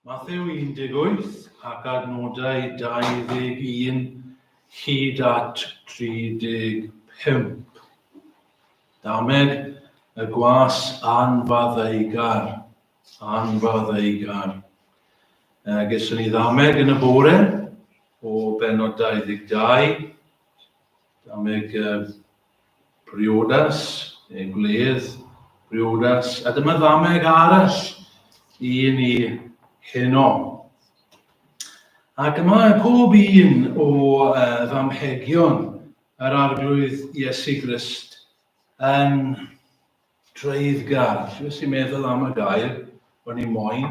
Mathew 18 ac adnodau 21 hyd at 35. Dameg y gwas anfaddeugar. Gysyn ni ddameg yn y bore o benod 22. Dameg briodas, gledd, briodas. A dyma ddameg arall i ni heno. Ac yma pob un o ddamhegion yr arglwydd Iesu Grist yn dreiddgar. Jyst i meddwl am y gair, o'n i moyn.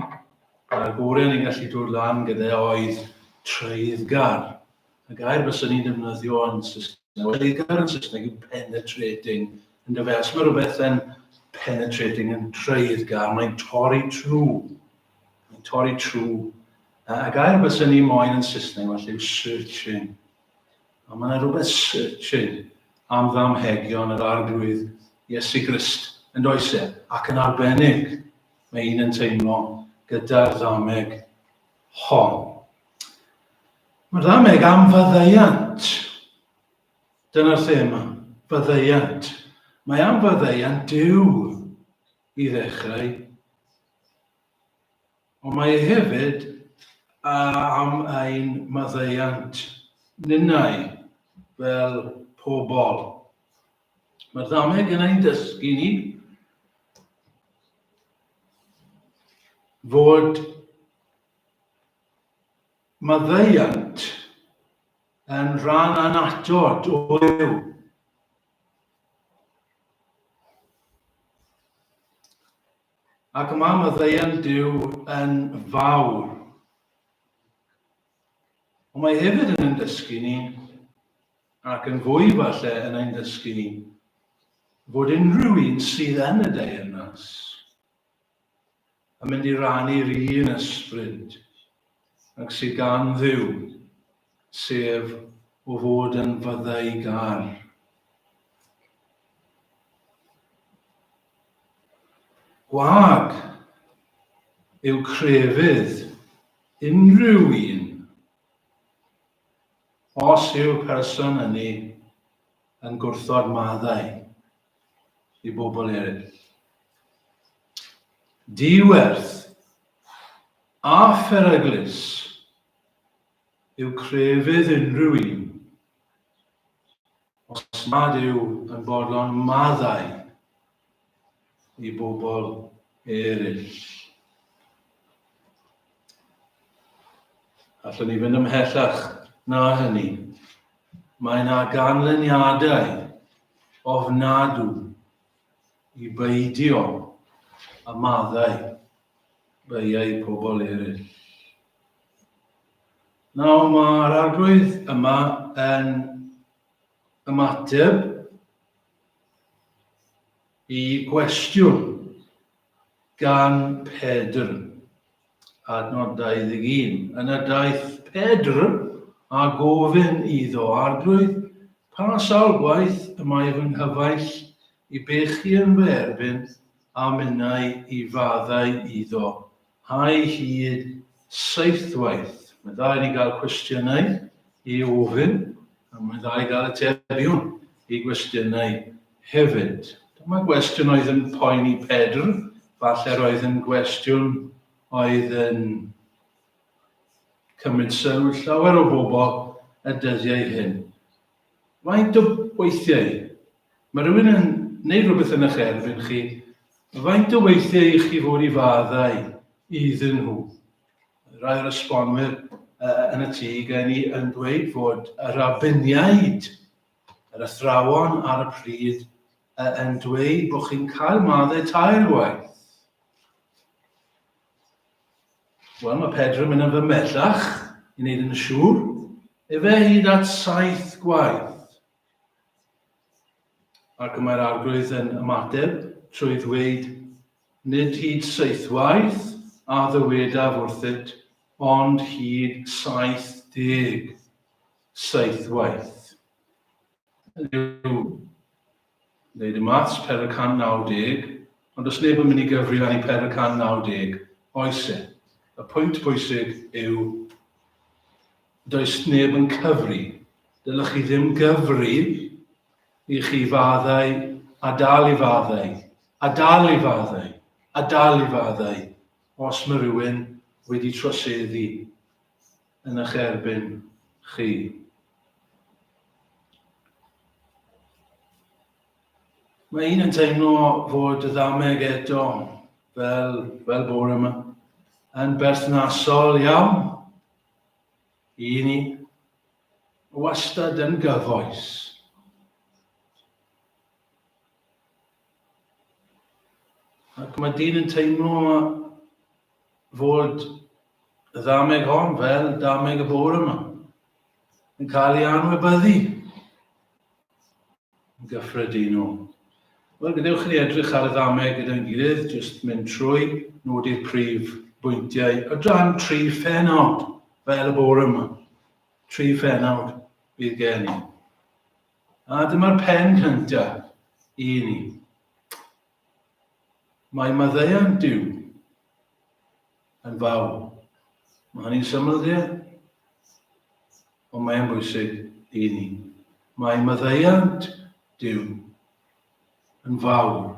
A'r gorau ni'n gallu dod lan gyda oedd treiddgar. Y gair bys ni'n defnyddio yn Saesneg. Treiddgar yn Saesneg yw penetrating. Yn dyfa, os mae rhywbeth yn penetrating yn treiddgar, mae'n torri trwy. Y gair bys ni'n moyn yn Saesneg, felly yw searching. A mae yna rhywbeth searching am ddamhegion yr arglwydd Iesu Grist yn does e, ac yn arbennig mae un yn teimlo gyda'r ddameg hon. Mae'r ddameg am faddeuant. Dyna'r thema, faddeuant. Mae am faddeuant Duw i ddechrau, ond mae hefyd am ein maddeuant ninnau fel pobl. Mae'r ddameg yn ein dysgu ni fod maddeuant yn rhan anatod o Dduw. Ac mae maddeuant Duw yn fawr. Ond mae hefyd yn ein dysgu ni, ac yn fwy falle yn ein dysgu ni, fod unrhyw un sydd yn y deyrnas yn mynd i rannu'r un ysbryd ac sydd gan Dduw, sef o fod yn faddeugar. Gwag yw crefydd unrhyw un os yw person hynny yn gwrthod maddau i bobl eraill. Diwerth a pheryglus yw crefydd unrhyw un os nad yw yn bodlon maddau i bobl eraill. Allwn ni fynd ymhellach na hynny. Mae yna ganlyniadau ofnadw i beidio a maddau beiau pobl eraill. Nawr mae'r arglwydd yma yn ymateb i gwestiwn gan Pedr, adnod 21. Yn y daeth Pedr a gofyn iddo, arglwydd, pa sawl gwaith y mae fy nghyfaill i bechu yn fy erbyn a minnau i faddau iddo. Hai hyd 7 waith. Mae dda i ni gael cwestiynau i ofyn, a mae dda i gael atebion i gwestiynau hefyd. Dyma gwestiwn oedd yn poeni Pedr, falle roedd yn gwestiwn oedd yn cymryd sylw llawer o bobl y dyddiau hyn. Faint o weithiau? Mae rhywun yn gwneud rhywbeth yn eich erbyn chi, faint o weithiau i chi fod i faddau iddyn nhw? Rai o'r esbonwyr yn y tŷ gen i yn dweud fod y rabbiniaid, yr athrawon ar y pryd, yn dweud bod chi'n cael maddau 3 gwaith. Wel, mae Pedr yn mynd yn fymellach i wneud yn siŵr, efe hyd at 7 gwaith. Ac mae'r arglwydd yn ymateb trwy ddweud, nid hyd 7 waith a ddywedaf wrthyt, ond hyd 70 waith. Neud y maths 490, ond os neb yn mynd i gyfri fan i 490, oes e. y pwynt bwysig yw does neb yn cyfri. Dylech chi ddim gyfri i chi faddau a dal i faddau, a dal i faddau, a dal i faddau, os mae rhywun wedi troseddu yn eich erbyn chi. Mae un yn teimlo fod y Dameg eto fel bore yma yn berthnasol iawn i ni, wastad yn gyfoes. Ac mae dyn yn teimlo fod y Dameg hon fel Dameg y bore yma yn cael ei anwybyddu yn gyffredinol. Wel, gadewch ni edrych ar y Dameg gyda'n gilydd, jyst mynd trwy nodi'r prif bwyntiau o dan 3 phenawd fel y bore yma. 3 phenawd bydd gen i. A dyma'r pen cyntaf i ni. Mae Mathew yn fawr. Mae hynny'n syml dde, ond mae'n bwysig i ni. Mae Mathew yn fawr.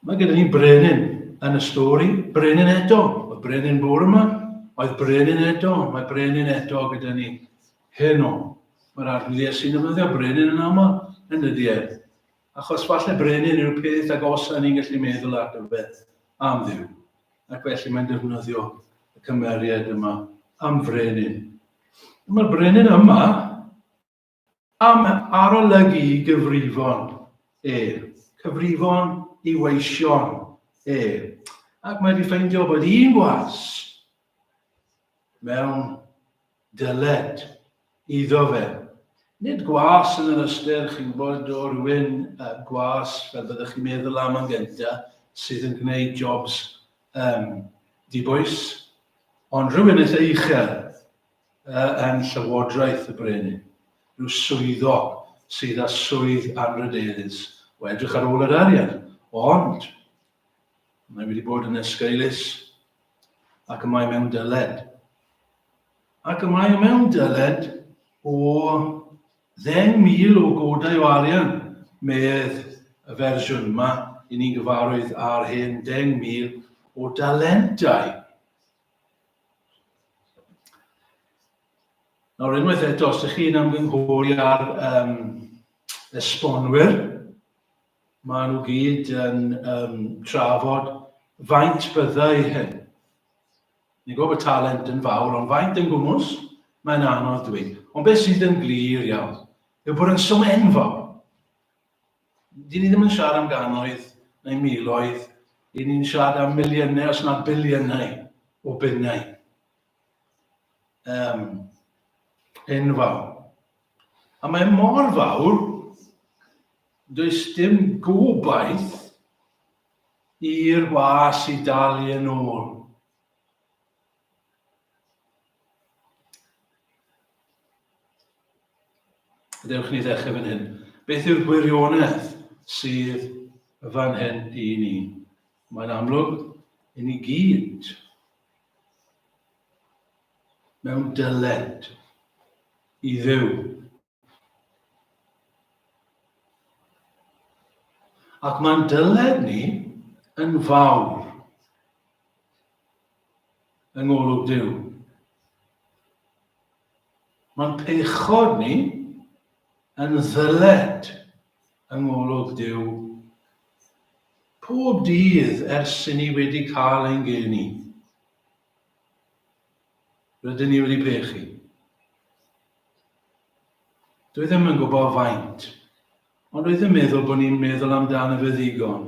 Mae gyda ni brenin yn y stori, brenin eto. Mae brenin bore yma, oedd brenin eto, mae brenin eto gyda ni heno. Mae'r arglwydd sy'n defnyddio brenin yn aml yn y diedd. Achos falle brenin yw'r peth agosa ni'n gallu meddwl at y beth am Dduw. Ac felly mae'n defnyddio y cymeriad yma am frenin. Mae'r brenin yma am arolygu gyfrifon cyfrifon i weision Ac mae wedi ffeindio bod un gwas mewn dyled iddo fe. Nid gwas yn yr ystyr, chi'n gwybod, o rhywun gwas, fel byddwch chi'n meddwl am yn gyntaf, sydd yn gwneud jobs dibwys, ond rhywun eitha uchel yn llywodraeth y brenin. Rhyw swyddog sydd â swydd anrydeddus o edrych ar ôl yr arian. Ond, mae wedi bod yn ysgeilus ac y mae mewn dyled. Ac y mae mewn dyled o 10,000 o godau o arian, medd y fersiwn yma, i ni'n gyfarwydd ar hyn 10,000 o dalentau. Nawr, unwaith eto, os ydych chi'n ymgynghori ar esbonwyr, maen nhw gyd yn trafod faint byddai hyn. Ni'n gwybod bod talent yn fawr, ond faint yn gwmws, mae'n anodd dweud. Ond beth sydd yn glir iawn, yw bod yn swm enfawr. Dyn ni ddim yn siarad am gannoedd neu miloedd, dyn ni'n siarad am miliynau os nad biliynau o bunnau. Enfawr. A mae mor fawr, does dim gobaith i'r gwas i dalu yn ôl. Gadewch ni ddechrau fan hyn. Beth yw'r gwirionedd sydd fan hyn i ni? Mae'n amlwg i ni gyd mewn dyled i Dduw. Ac mae'n dyled ni yn fawr yng ngolwg Dduw. Mae'n peichod ni yn ddyled yng ngolwg Dduw pob dydd ers i ni wedi cael ein geni. Rydyn ni wedi pechu. Dwi ddim yn gwybod faint, ond dwi ddim meddwl bod ni'n meddwl amdano fe ddigon.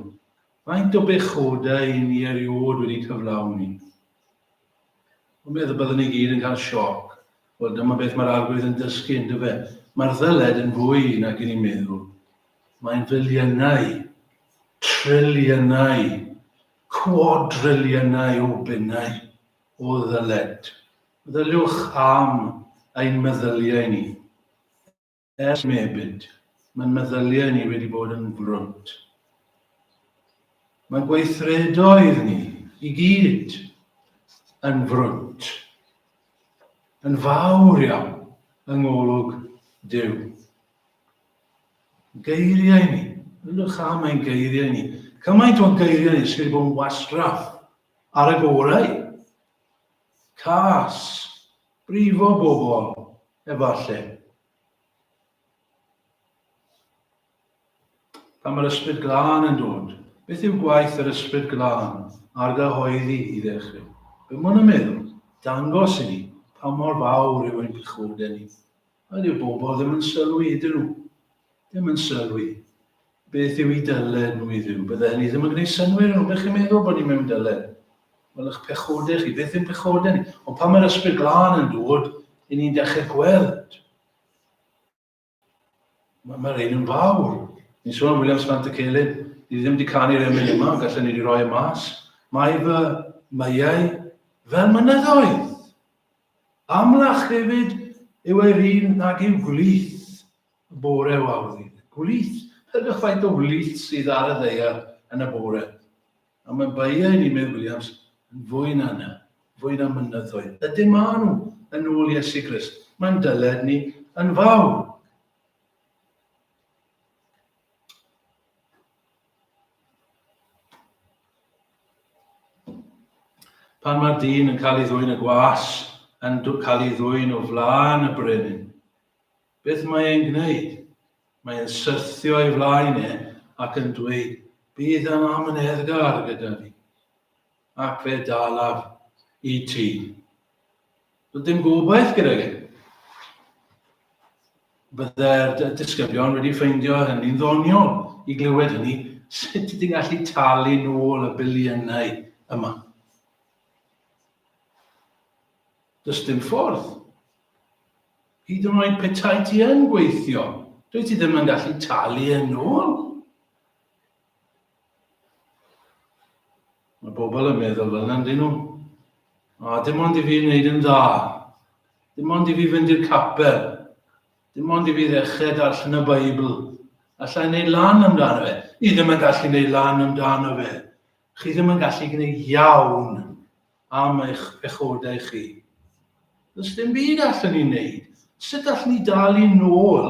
Faint o bechodau i ni eriod wedi cyflawni. Dwi'n meddwl byddwn ni gyd yn cael sioc. Wel, dyma beth mae'r arglwydd yn dysgu ynddo fe. Mae'r ddyled yn fwy nag i ni'n meddwl. Mae'n filiynau, triliynau, quadriliynau o bunnau o ddyled. Meddyliwch am ein meddyliau ni. Ers mebyd, mae'n meddyliau ni wedi bod yn frwnt. Mae gweithredoedd ni i gyd yn frwnt, yn fawr iawn yng ngolwg Duw. Geiriau ni, ylwch am ein geiriau ni. Cymaint o geiriau ni sydd wedi bod yn wastraff ar y gorau. Cas, brifo bobl, efallai. Pan mae'r ysbryd glân yn dod, beth yw gwaith yr ysbryd glân ar gyhoeddi i ddechrau? Be mae'n meddwl, dangos i ni pa mor fawr yw ein pechodau ni. A dyw bobl ddim yn sylwi iddyn nhw. Ddim yn sylwi. Beth yw i dyled nhw i ddiw? Bydde ni ddim yn gwneud synwyr nhw. Beth chi'n meddwl bod ni'n mewn dyled? Wel, eich pechodau chi, beth yw'n pechodau ni? Ond pan mae'r ysbryd glân yn dod, i ni'n dechrau gweld. Mae'r ein yn fawr. Ni'n sôn am William Smant y Celyn, ni ddim wedi canu'r emyn yma, gallwn ni wedi rhoi y mas. Mae fy meiau fel mynyddoedd. Amlach hefyd yw yr un nag yw gwlith y bore o awddi. Gwlith, pethau faint o wlith sydd ar y ddeiar yn y bore. A mae beiau ni, meddwl Williams, yn fwy na yna, fwy na mynyddoedd. Ydym ma nhw yn ôl Iesu Grist. Mae'n dyled ni yn fawr. Pan mae'r dyn yn cael ei ddwyn y gwas, yn cael ei ddwyn o flaen y brenin, beth mae e'n gwneud? Mae'n syrthio ei flaen ac yn dweud, bydd yn anfaddeugar gyda fi, ac fe dalaf i ti. Doedd dim gobaith gyda fi. Bydde'r disgyblion wedi ffeindio hynny'n ddoniol i glywed hynny, sut ydy'n gallu talu nôl y biliynau yma. Does dim ffordd. Hyd yn oed petai ti yn gweithio, dwi ti ddim yn gallu talu yn ôl. Mae bobl yn meddwl fel yna, dyn nhw. Dim ond i fi wneud yn dda. Dim ond i fi fynd i'r capel. Dim ond i fi ddechrau darllen y Beibl. Allai wneud lan amdano fe. Ni ddim yn gallu wneud lan amdano fe. Chi ddim yn gallu gwneud iawn am eich pechodau chi. Does dim byd allan ni wneud. Sut allan ni dalu nôl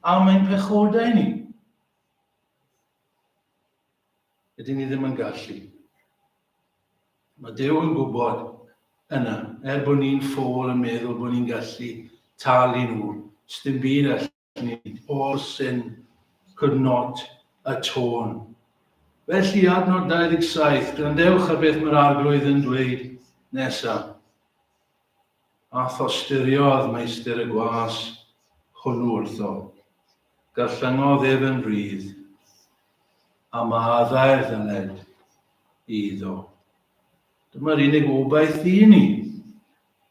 am ein pechodau ni? Ydyn ni ddim yn gallu. Mae Duw yn gwybod yna, bod ni'n ffôl yn meddwl bod ni'n gallu talu nhw. Does dim byd allan ni. All sin could not atone. Felly adnod 27, grandewch ar beth mae'r arglwydd yn dweud nesaf. A thosturiodd meistr y gwas hwnnw wrtho. Gallyngodd ef yn rhydd, a maddau'r ddyled iddo. Dyma'r unig obaith i ni.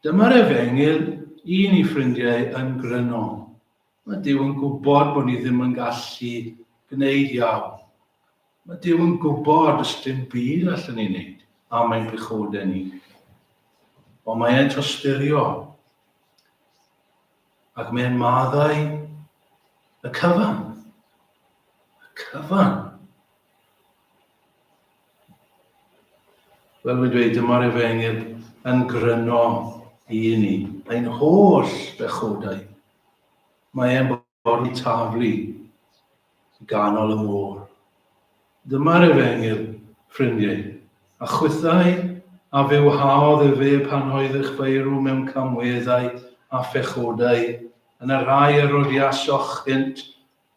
Dyma'r efengyl i ni ffrindiau yn gryno. Mae Duw yn gwybod bod ni ddim yn gallu gwneud iawn. Mae Duw yn gwybod ys dim byd allan ni wneud am ein pechodau ni. Ond mae e'n tosturio. Ac mae'n maddau y cyfan. Y cyfan. Fel wedi dweud, dyma'r efengyl yn gryno i ni. Ein holl bechodau. Mae e'n bod i taflu ganol y môr. Dyma'r efengyl, ffrindiau, a chwythau a fe whaodd y fe pan oedd eich feirw mewn camweddau a phechodau, yn y rhai arodiasoch hynt,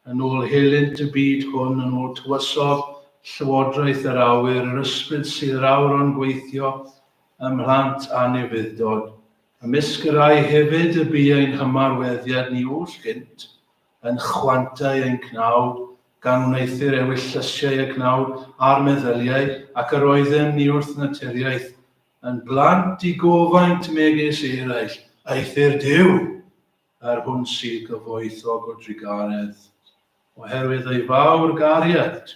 yn ôl helynt y byd hwn, yn ôl tywysog llywodraeth yr awyr, yr ysbryd sydd rawr o'n gweithio, ymhlant anifyddod. Ymysg y rai hefyd y bu ein hymarweddiad ni oll gynt, yn chwantau ein cnawd, gan wneithir ewylllysiau y cnawd a'r meddyliau, ac yr oeddem ni wrth naturiaeth, yn blant i gofaint megis eraill, eithir Duw, hwn sy'n gyfoethog o drigaredd. Oherwydd ei fawr gariad,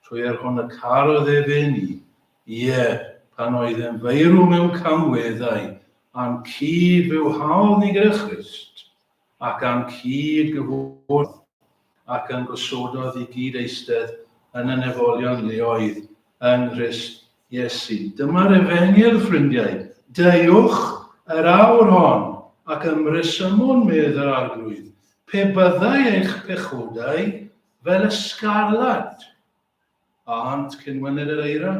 trwy hwn y carodd efe ni, pan oedd yn feirw mewn camweddau, am cyd fyw hawl ni gyda Christ, ac am cyd gyfwrdd, ac yn gosododd i gyd eistedd yn y nefolion leoedd yng Nghrist Iesu. Dyma'r efengyl, ffrindiau. Deiwch yr awr hon ac ymresymwn medd yr arglwydd. Pe byddai eich pechodau fel ysgarlad. A hant cynwyned yr eira.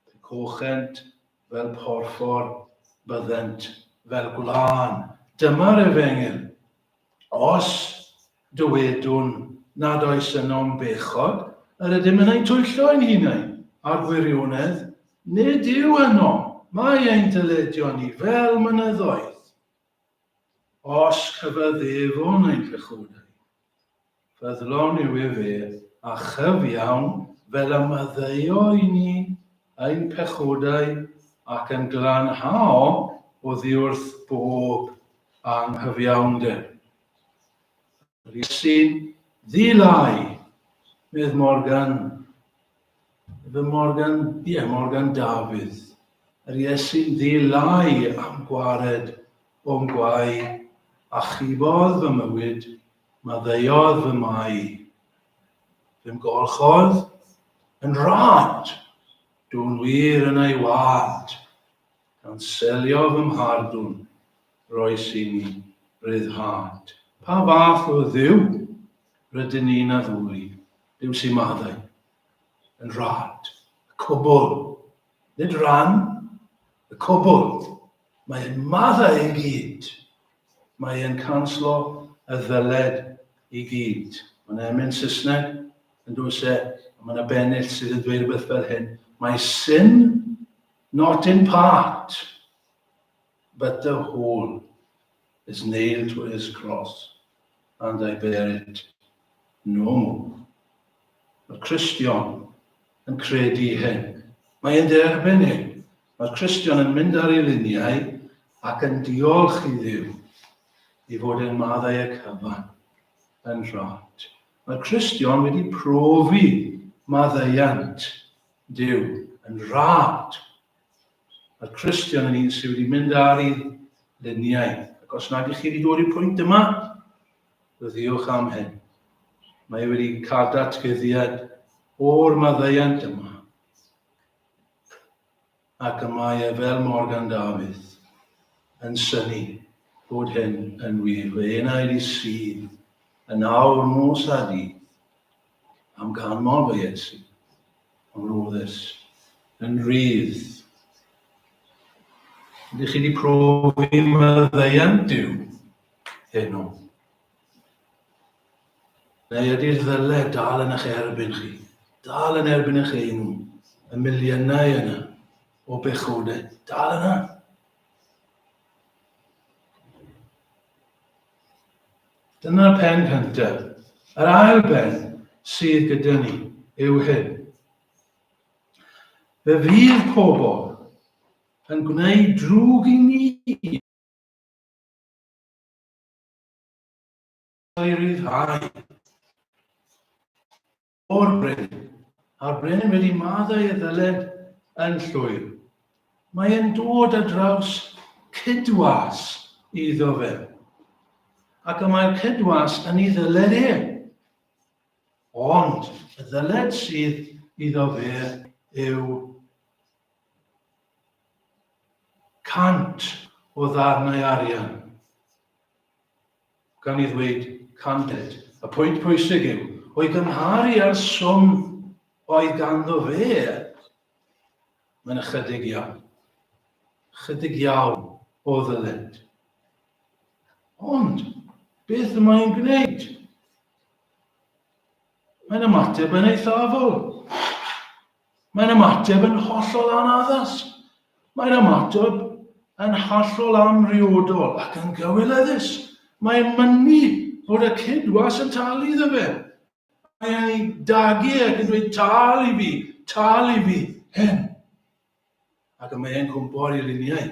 Pe cochent fel porffor, byddent fel gwlan. Dyma'r efengyl. Os dywedwn nad oes yno'n bechod, yr ydym yn ein twyllo ein hunain. A'r gwirionedd, nid yw yno. Mae ein dyledio ni fel mynyddoedd. Os cyfaddefwn ein pechodau. Fyddlon yw e fe a chyfiawn fel y myddeuo i ni ein pechodau ac yn glanhao oddi wrth bob anghyfiawnder. Iesu'n ddilai, medd Morgan Dafydd. Yr Iesu'n ddilai am gwared o'n gwai, a chibodd fy mywyd, maddeuodd fy mai. Fym golchodd yn rad, dŵn wir yn ei wad, gan selio fy mhardwn, roes i ni ryddhad. Pa fath o ddiw rydyn ni'n addoli? Ddiw sy'n maddau, yn rad, y cwbl, nid ran, y cwbl. Mae'n maddau i gyd. Mae'n canslo y ddyled i gyd. Mae'n emyn Saesneg yn dwys mae'n bennill sydd yn dweud rhywbeth fel hyn. Mae sin not in part, but the whole is nailed to his cross, and I bear it no more. Mae'r Cristion yn credu hyn. Mae'n derbyn hyn. Mae'r Cristion yn mynd ar ei luniau ac yn diolch i Dduw i fod yn maddau y cyfan yn rhad. Mae'r Cristion wedi profi maddeuant Duw yn rhad. Mae'r Cristion yn un sydd wedi mynd ar ei luniau. Ac os nad ych chi wedi dod i'r pwynt yma, ddiolch am hyn. Mae wedi cael datgyddiad o'r maddeuant yma. Ac y mae e fel Morgan Dafydd yn syni bod hyn yn wir. Fe enaid i sydd yn awr nos a dydd am ganmol fy Iesu. Yn roddus, yn rydd. Ydych chi wedi profi maddeuant Duw heno? Neu ydy'r ddyled dal yn eich erbyn chi? Dal yn erbyn eich enw, y miliynau yna o bechodau. Dal yna. Dyna'r pen cyntaf. Yr ail ben sydd gyda ni yw hyn. Fe fydd pobl yn gwneud drwg i ni ei ryddhau o'r brenin. A'r brenin wedi maddau y ddyled yn llwyr. Mae'n dod ar draws cydwas iddo fe. Ac y mae'r cydwas yn ei ddyled e. Ond y ddyled sydd iddo fe yw 100 o ddarnau arian. Gan i ddweud 100. Y pwynt pwysig yw, o'i gymharu â'r swm oedd ganddo fe, mae'n ychydig iawn. Chydig iawn o ddyled. Ond, beth y mae'n gwneud? Mae'n ymateb yn eithafol. Mae'n ymateb yn hollol anaddas. Mae'n ymateb yn hollol amriodol ac yn gywilyddus. Mae'n mynnu fod y cydwas yn talu iddo fe. Mae'n ei dagu ac yn dweud tal i fi, hyn. Ac y mae'n cwmpo ar ei luniau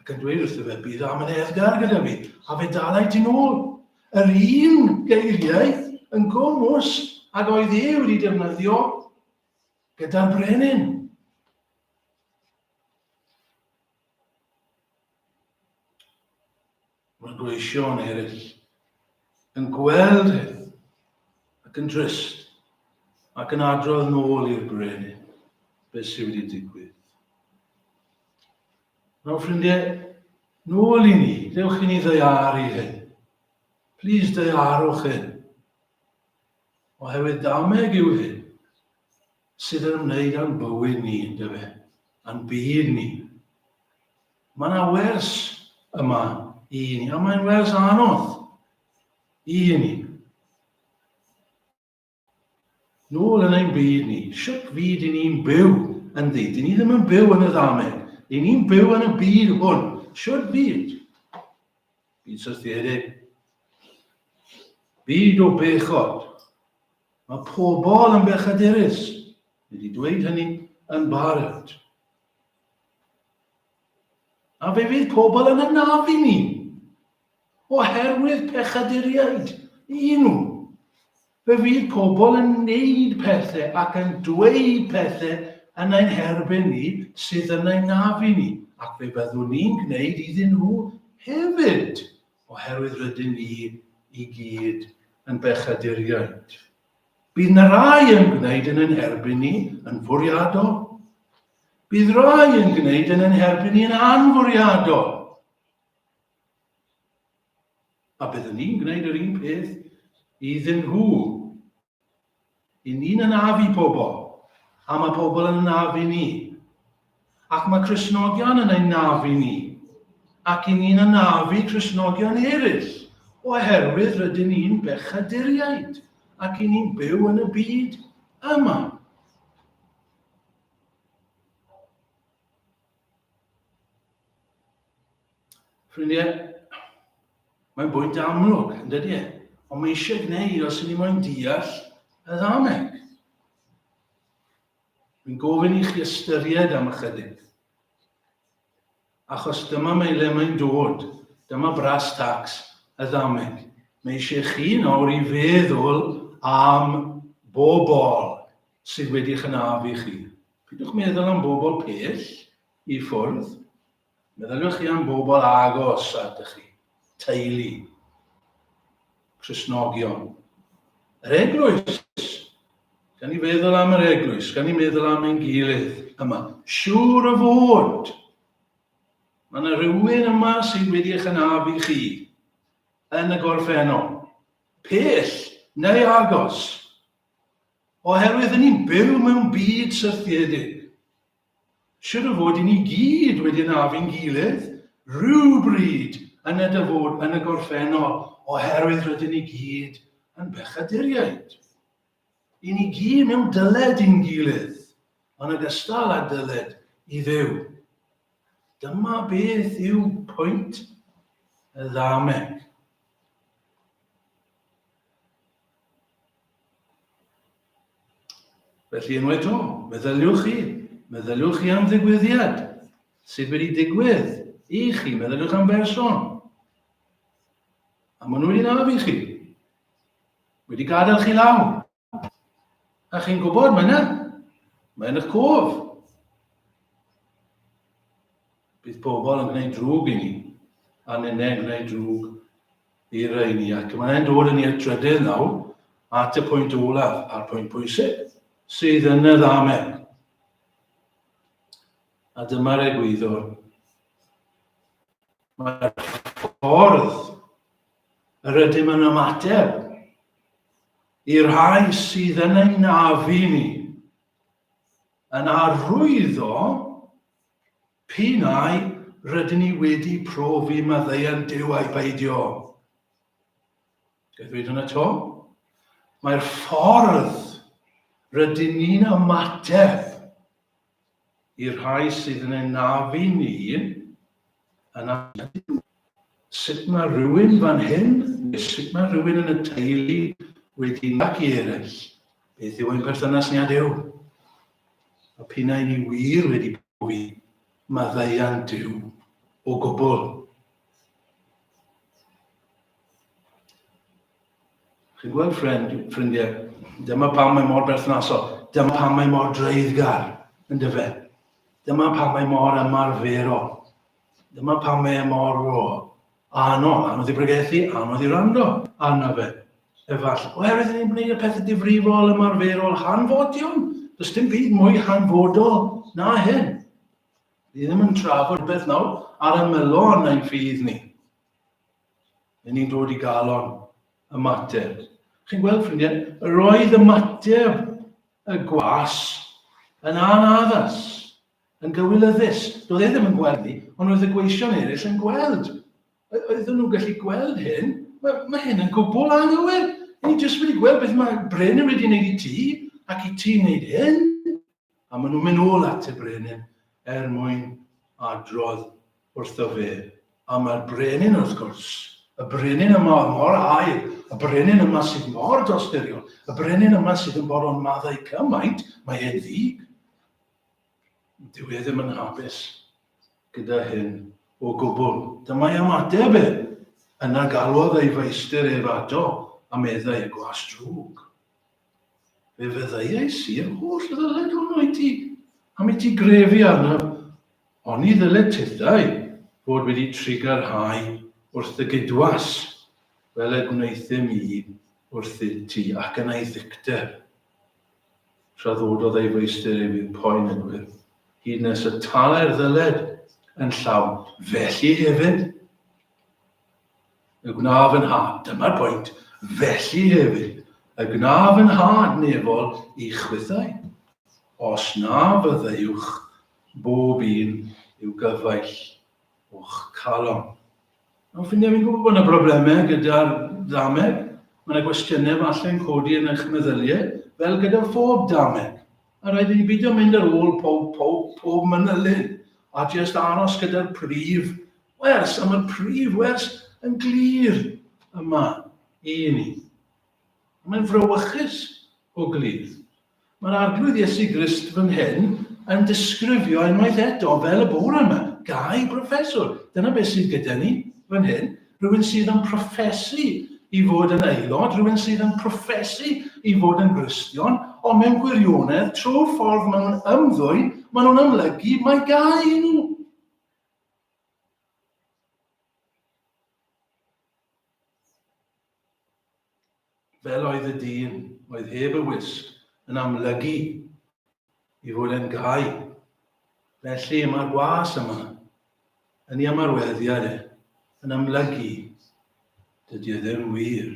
ac yn dweud wrtho fe, bydd am yn eddgar gyda fi, a fe dalai ti nôl. Yr un geiriau yn gomws ac oedd e wedi defnyddio gyda'r brenin. Mae'r gweision eraill yn gweld hyn ac yn drist ac yn adrodd nôl i'r brenin. beth sydd wedi digwydd. Nawr, ffrindiau, nôl i ni, dewch i ni ddeiaru hyn. Plis deiarwch hyn. Oherwydd dameg yw hyn, sydd yn ymwneud â'n bywyd ni, ynddo fe, a'n byd ni. Mae yna wers yma i ni, a mae'n wers anodd i ni. Nôl yn ein byd ni, siwt fyd i ni'n byw yn ddi. Dyn ni ddim yn byw yn y dameg. Dyn ni'n byw yn y byd hwn. Siwt byd? Byd syrthiedig. Byd o bechod. Mae pobl yn bechadurus. Wedi dweud hynny yn barod. A fe fydd pobl yn anafu ni oherwydd pechaduriaid i nhw. Fe fydd pobl yn wneud pethau ac yn dweud pethau yn ein herbyn ni sydd yn ein nafu ni. Ac fe byddwn ni'n gwneud iddyn nhw hefyd oherwydd rydyn ni i gyd yn bechaduriaid. Bydd yna rai yn gwneud yn ein herbyn ni yn fwriadol. Bydd rai yn gwneud yn ein herbyn ni yn anfwriadol. A byddwn ni'n gwneud yr un peth iddyn nhw. I ni'n anafu pobl, a mae pobl yn anafu ni. Ac mae Cristnogion yn anafu ni. Ac i ni'n anafu Cristnogion eraill, oherwydd rydyn ni'n bechaduriaid, ac i ni'n byw yn y byd yma. Ffrindiau, mae'n bwynt amlwg, yn dydy e? Ond mae eisiau gwneud os ni moyn deall y dameg. Dwi'n gofyn i chi ystyried am ychydig. Achos dyma mae le mae'n dod. Dyma brass tacks y dameg. Mae eisiau chi nawr i feddwl am bobl sydd wedi'ch anafu chi. Pidwch meddwl am bobl pell i ffwrdd. Meddyliwch chi am bobl agos atych chi. Teulu. Cristnogion. Yr eglwys. Gan i feddwl am yr eglwys. Gan i meddwl am ein gilydd yma. Siŵr o fod. Mae yna rhywun yma sydd wedi'ch anafu chi yn y gorffennol. Pell neu agos. Oherwydd ni'n byw mewn byd syrthiedig. Siŵr o fod i ni gyd wedi anafu'n gilydd rhywbryd yn y gorffennol. Oherwydd rydyn ni gyd yn bechaduriaid. I ni gyd mewn dyled i'n gilydd, ond ogystal â dyled i ddew. Dyma beth yw pwynt y dameg. Felly unwaith o, meddyliwch chi am ddigwyddiad sydd wedi digwydd i chi, meddyliwch am berson. A maen nhw wedi anafu chi. Wedi gadael chi law. A chi'n gwybod, mae yna. Mae'n eich cof. Bydd pobl yn gwneud drwg i ni. A nynau'n gwneud drwg i rei ni. Ac mae'n dod yn i'r trydydd nawr at y pwynt olaf a'r pwynt pwysig sydd yn y dameg. A dyma'r egwyddor. Mae'r ffordd yr ydym yn ymateb i'r rhai sydd yn ein nafu ni yn arwyddo pinau rydyn ni wedi profi maddeuant Duw a'i beidio. Gaeth ddweud hynny to? Mae'r ffordd rydyn ni'n ymateb i'r rhai sydd yn ein nafu ni yn sut mae rhywun fan hyn, neu sut mae rhywun yn y teulu wedi nac i eraill, beth yw ein perthynas ni â Duw. A pinau ni wir wedi profi maddeuant Duw o gwbl. Chi'n gweld ffrindiau, dyma pam mae mor berthnasol, dyma pam mae mor dreiddgar yn dyfe, dyma pam mae mor ymarferol, dyma pam mae mor anodd i bregethu, anodd i rando arno fe. Efallai, oherwydd ni'n gwneud y pethau difrifol, ymarferol, hanfodion Does dim byd mwy hanfodol na hyn. Ni ddim yn trafod beth nawr ar y melon ein ffydd ni. Ni'n dod i galon ymateb. Chi'n gweld, ffrindiau, roedd ymateb y gwas yn anaddas, yn gywilyddus. Doedd e ddim yn gweld ni, ond roedd y gweision eraill yn gweld. Oedden nhw'n gallu gweld hyn, mae hyn yn gwbl anghywir. Ni jyst wedi gweld beth mae Brenin wedi gwneud i ti, ac i ti wneud hyn. A maen nhw'n mynd ôl at y brenin mwyn adrodd wrtho fe. A mae'r brenin, wrth gwrs, y brenin yma mor air, y brenin yma sydd mor dosturiol, y brenin yma sydd yn bod o'n maddau cymaint, mae e'n ddig. Dyw e ddim yn hapus gyda hyn o gwbl. Dyma'i ymateb e. Yna galwodd ei feistr ef ato a meddai y gwas drwg. Fe fyddai ei sir holl ddyled hwnnw i ti. Am i ti grefi arno, ond i ddyled tithau fod wedi trigarhau wrth y gydwas, fel y gwneithym i wrth i ti ac yn ei ddicter. Traddododd ei feistr ef i'r poen yn wir. Hyd nes y taler ddyled yn llawn, felly hefyd. Y gnaf yn had, dyma'r pwynt, felly hefyd. Y gnaf yn had nefol i chwythau. Os na fyddaiwch bob un i'w gyfaill o'ch calon. Nawr, ffrindiau, fi'n gwybod bod yna broblemau gyda'r dameg. Mae yna gwestiynau falle'n codi yn eich meddyliau, fel gyda phob dameg. A rhaid i ni beidio mynd ar ôl pob manylun, a jyst aros gyda'r prif wers. A mae'r prif wers yn glir yma i ni. Mae'n frawychus o glir. Mae'r arglwydd Iesu Grist fan hyn yn disgrifio unwaith eto fel y bore yma. Gai broffeswr. Dyna beth sydd gyda ni fan hyn. Rhywun sydd yn proffesu i fod yn aelod, rhywun sydd yn proffesu i fod yn Gristion, ond mewn gwirionedd, trwy'r ffordd maen nhw'n ymddwyn, maen nhw'n ymlygu mae gai nhw. Fel oedd y dyn, oedd heb y wisg, yn amlygu i fod yn gai. Felly mae'r gwas yma, yn ei ymarweddiad yn amlygu, dydy e ddim wir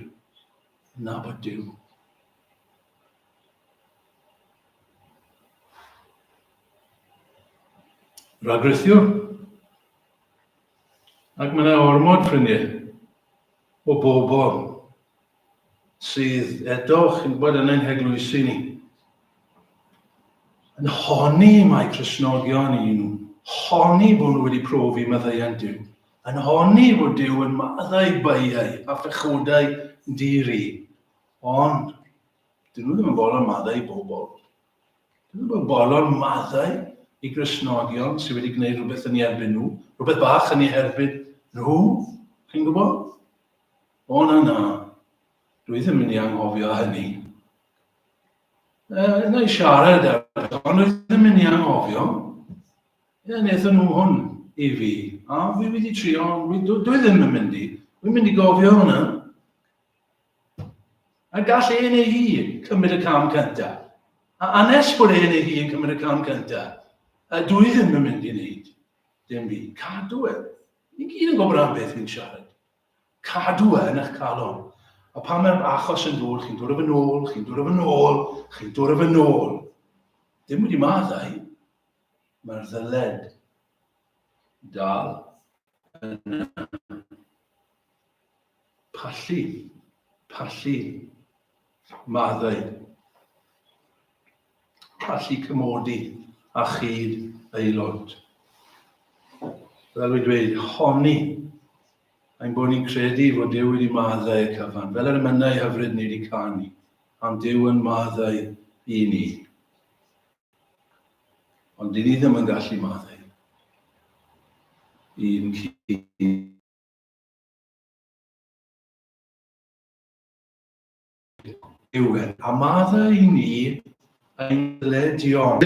na bod Duw. Ragrithiwr. Ac mae yna ormod, ffrindiau, o bobl sydd eto, chi'n gwybod yn ein heglwysu ni, yn honni mae Cristnogion i nhw, honni bod nhw wedi profi maddeuant Duw, yn honni bod Duw yn maddau baiau a phechodau diri, ond dyn nhw ddim yn bolon maddau i bobl. Dyn nhw ddim yn bolon maddau i Cristnogion sydd wedi gwneud rhywbeth yn ei erbyn nhw, rhywbeth bach yn ei erbyn nhw, chi'n gwybod? O na. Dwi ddim yn ei anghofio hynny. Yna i siarad ond dwi ddim yn ei anghofio. Wnaethon nhw hwn i fi. A fi wedi trio, dwi ddim yn mynd i. Dwi'n mynd i gofio hwnna. A gall ein ei hun cymryd y cam cyntaf. A nes bod ein ei hun cymryd y cam cyntaf, dwi ddim yn mynd i wneud. Dim byd. Cadw e. Ni'n gyd yn gwybod am beth fi'n siarad. Cadw e yn eich calon. A pan mae'r achos yn dod, chi'n dod o fy nôl, chi'n dod o fy nôl, chi'n dod o fy nôl. Dim wedi maddau, mae'r ddyled dal yn pallu maddau, pallu cymodi a chyd aelod. Fel wedi dweud, honni ein bod ni'n credu fod Duw wedi maddau y cyfan, fel yr ymynau hyfryd ni wedi canu, am Duw yn maddau i ni. Ond dyn ni ddim yn gallu maddau. Un ci. A maddau i ni ein ledion.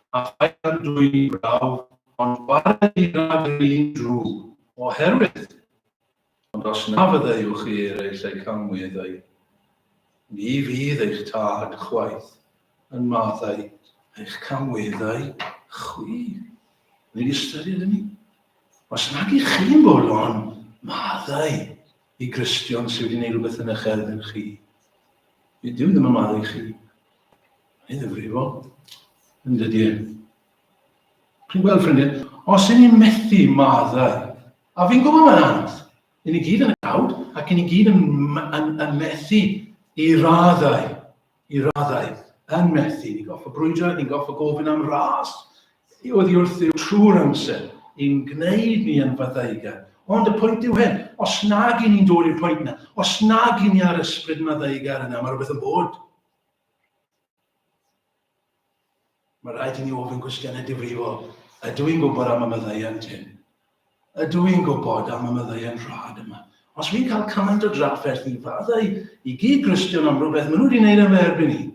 A ffaith dwi'n brawf, ond barau i raf un drwg oherwydd. Ond os na fyddaiwch chi eraill eu camwyddau, Ni fydd eich tad chwaith yn maddau eich camweddau chwi. Ni wedi ystyried hynny. Os nag i chi'n bolon maddau i Gristion sydd wedi gwneud rhywbeth yn eich erbyn chi, dyw ddim yn maddau chi. Mae'n ddifrifol. Yn dydy. Chi'n gweld, ffrindiau, os ydyn ni'n methu maddau, a fi'n gwybod mae'n anodd, i ni gyd yn y cawd, ac i ni gyd yn methu i raddau, yn methu. Ni'n goffa brwydro, ni'n goffa gofyn am ras, oedd i wrth yw trwy'r amser, i'n gwneud ni yn faddeugar. Ond y pwynt yw hyn, os nag i ni'n dod i'r pwynt yna, os nag i ni ar ysbryd maddeugar yna, mae rhywbeth yn bod. Mae rhaid i ni ofyn cwestiynau difrifol. Ydw i'n gwybod am y maddeuant hyn? Ydw i'n gwybod am y maddeuant rhad yma? Os fi'n cael cymaint o drafferth i faddau i gyd Gristion am rhywbeth maen nhw wedi gwneud am erbyn ni,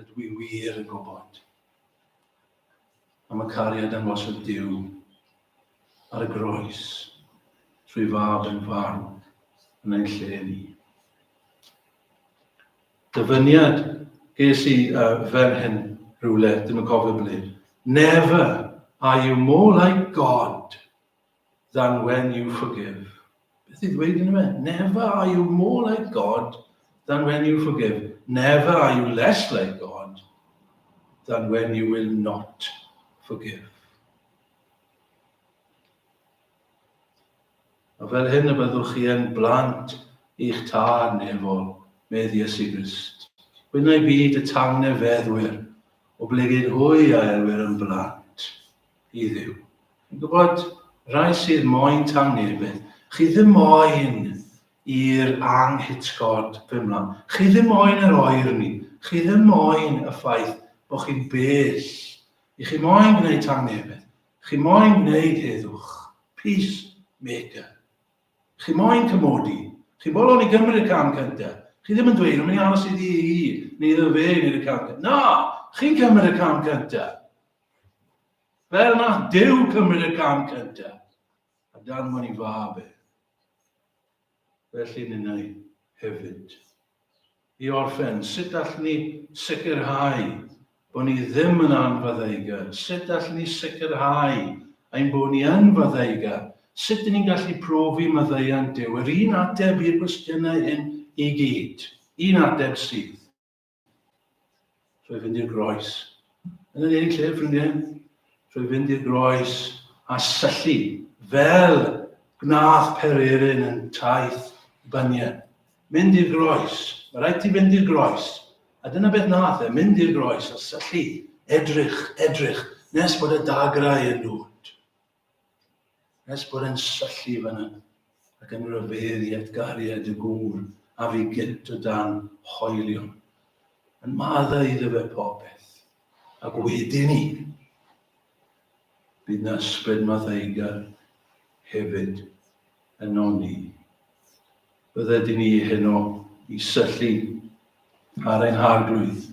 ydw i wir yn gwybod am y cariad yn os o Duw ar y groes trwy fab yn farw yn ein lle ni. Dyfyniad ges i fan hyn rhywle, ddim yn cofio ble. Never are you more like God than when you forgive. Beth i ddweud yn yma? Never are you more like God than when you forgive. Never are you less like God than when you will not forgive. A fel hyn y byddwch chi yn blant i'ch tad nefol, meddi Iesu Grist. Wyna i byd y tangnau feddwyr o blegyd hwy a elwyr yn blant i Dduw. Yn gwybod, rai sydd moyn tangnefedd, chi ddim moyn i'r anghitgod fymlaen. Chi ddim moyn yr oer ni. Chi ddim moyn y ffaith bod chi'n bell. I chi moyn gwneud tangnefedd. Chi moyn gwneud heddwch. Peacemaker. Chi moyn cymodi. Chi bolon i gymryd y cam cyntaf. Chi ddim yn dweud, mae'n i aros iddi hi, neu iddo fe, neu y cam cyntaf. Na, chi'n cymryd y cam cyntaf. Fel na, Duw cymryd y cam cyntaf. A dan mwyn i fab e. Felly nynnu hefyd. I orffen, sut allwn ni sicrhau bod ni ddim yn anfaddeugar? Sut allwn ni sicrhau ein bod ni yn faddeugar? Sut ni'n gallu profi maddeuant Duw? Yr un ateb i'r cwestiynau hyn i gyd. Un ateb sydd. Trwy fynd i'r groes. Yn yr un lle, ffrindiau? Trwy fynd i'r groes a syllu fel gnath Pereryn yn taith Byniau. Mynd i'r groes. Mae rhaid ti fynd i'r groes. A dyna beth nath e, mynd i'r groes a syllu, edrych, nes bod y dagrau yn dod. Nes bod e'n syllu fyna ac yn rhyfeddiad gariad y gŵr a fi gynt o dan hoelion. Yn maddau iddo fe popeth. Ac wedyn ni, bydd na ysbryd maddeugar hefyd yn onni. Byddai ni heno i syllu ar ein harglwydd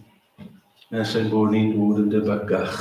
nes ein bod ni'n dod yn debygach